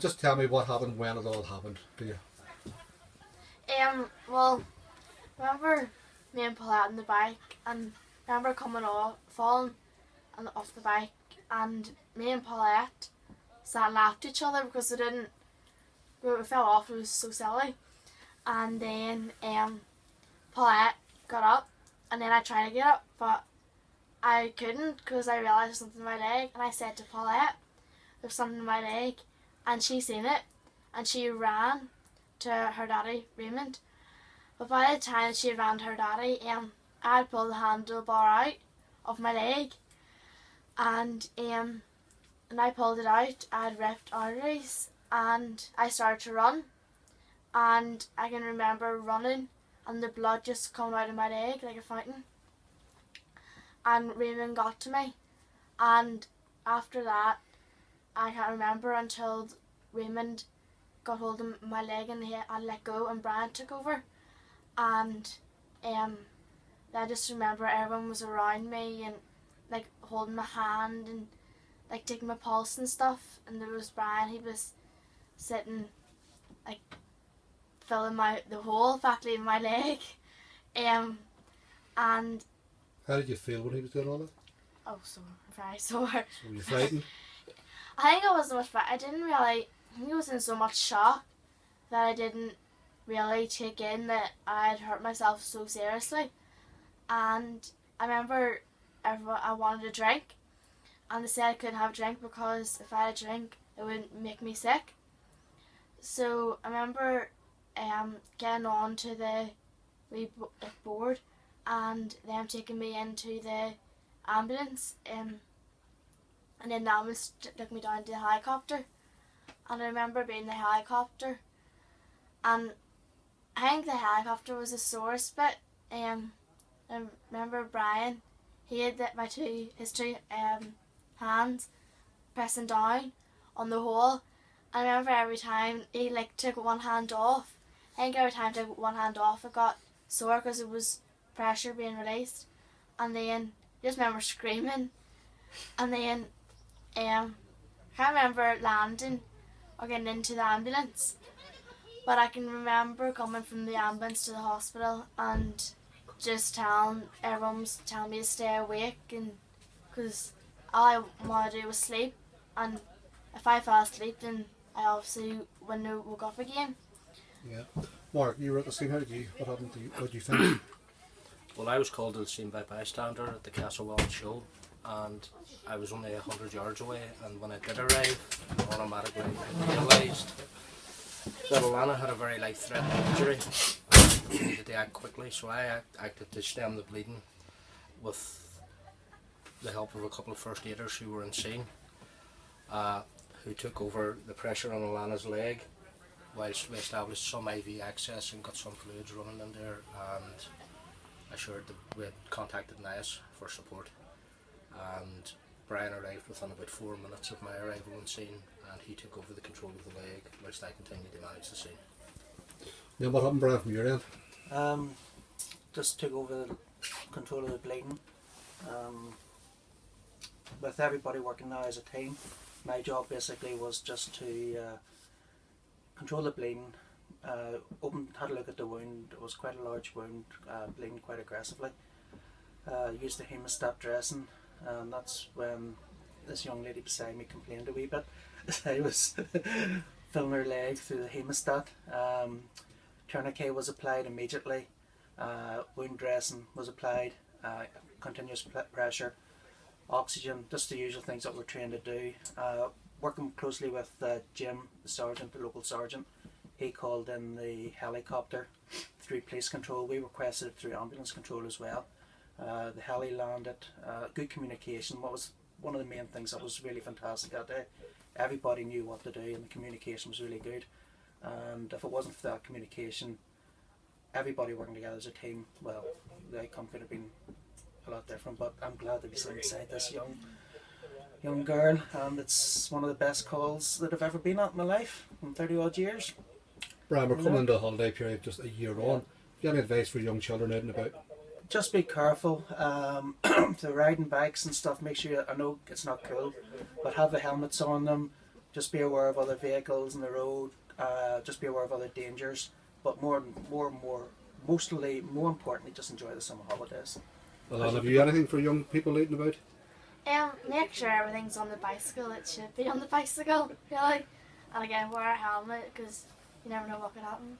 Just tell me what happened, when it all happened to you. Well, remember me and Paul out on the bike, and remember falling off the bike, and me and Paulette sat and laughed at each other because we fell off. It was so silly. And then Paulette got up, and then I tried to get up, but I couldn't because I realised there was something in my leg, and I said to Paulette, "There's something in my leg," and she seen it, and she ran to her daddy, Raymond. But by the time she ran to her daddy, I had pulled the handlebar out of my leg, and when I pulled it out, I had ripped arteries, and I started to run, and I can remember running, and the blood just coming out of my leg like a fountain. And Raymond got to me, and after that, I can't remember until Raymond got hold of my leg and I let go, and Brian took over. And I just remember everyone was around me and like holding my hand and like taking my pulse and stuff. And there was Brian, he was sitting like filling the hole factly in my leg. And how did you feel when he was doing all that? Oh, sore, very sore. So were you frightened? I think I wasn't much frightened. I think I was in so much shock that I didn't really take in that I had hurt myself so seriously. And I remember I wanted a drink, and they said I couldn't have a drink because if I had a drink it would make me sick. So I remember getting on to the wee board and them taking me into the ambulance, and then the ambulance took me down to the helicopter. And I remember being in the helicopter, and I think the helicopter was the sorest bit. I remember Brian, he had his two hands pressing down on the hole. I remember every time he like took one hand off, I think every time he took one hand off it got sore because it was pressure being released. And then I just remember screaming, and then I can't remember landing or getting into the ambulance, but I can remember coming from the ambulance to the hospital and just everyone was telling me to stay awake, and because all I wanted to do was sleep, and if I fell asleep then I obviously wouldn't have woke up again. Yeah. Mark, you were at the scene. What happened to you? What did you think? Well, I was called to the scene by bystander at the Castlewell show, and I was only 100 yards away, and when I did arrive, I automatically realised that Alanna had a very life-threatening injury. I needed to act quickly, so I acted to stem the bleeding with the help of a couple of first aiders who were on scene, who took over the pressure on Alanna's leg whilst we established some IV access and got some fluids running in there, and assured that we had contacted NIAS for support. And Brian arrived within about 4 minutes of my arrival on scene, and he took over the control of the leg whilst I continued to manage the scene. Then what happened, Brian, from your end? Just took over the control of the bleeding. With everybody working now as a team, my job basically was just to control the bleeding, had a look at the wound. It was quite a large wound, bleeding quite aggressively. Used the hemostat dressing, and that's when this young lady beside me complained a wee bit. I was filling her leg through the hemostat. Tourniquet was applied immediately. Wound dressing was applied. Continuous pressure, oxygen, just the usual things that we're trained to do. Working closely with Jim, the sergeant, the local sergeant. He called in the helicopter through police control. We requested it through ambulance control as well. The heli landed, good communication. What was one of the main things that was really fantastic that day. Everybody knew what to do, and the communication was really good. And if it wasn't for that communication, everybody working together as a team, well, the outcome could have been a lot different. But I'm glad to be sitting beside this young girl, and it's one of the best calls that I've ever been at in my life in 30 odd years. Brian, we're coming into a holiday period just a year on. Do you have any advice for young children out and about? Just be careful. If they're riding bikes and stuff, make sure, I know it's not cool, but have the helmets on them. just be aware of other vehicles on the road, just be aware of other dangers, but more importantly, just enjoy the summer holidays. Well, have you anything for young people leading about? Make sure everything's on the bicycle. It should be on the bicycle, really. And again, wear a helmet because you never know what could happen.